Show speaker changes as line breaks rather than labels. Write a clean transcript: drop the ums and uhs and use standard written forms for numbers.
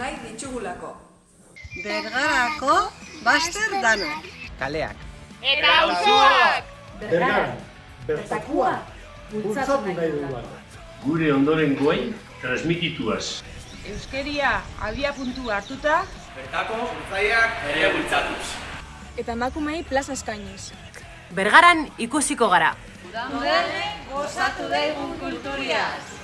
nahi ditugulako.
Bergarako baster danak.
Kaleak.
Eta auzoak!
Bergaran, bertakua, bultzatu nahi dugu.
Gure ondorengoei transmitituaz.
Euskeria abia puntu hartuta,
bertako sortzaileak ere bultzatuz.
Eta emakumei plaza eskainiz.
Bergaran ikusiko gara.
Udan berri gozatu daigun kulturiaz.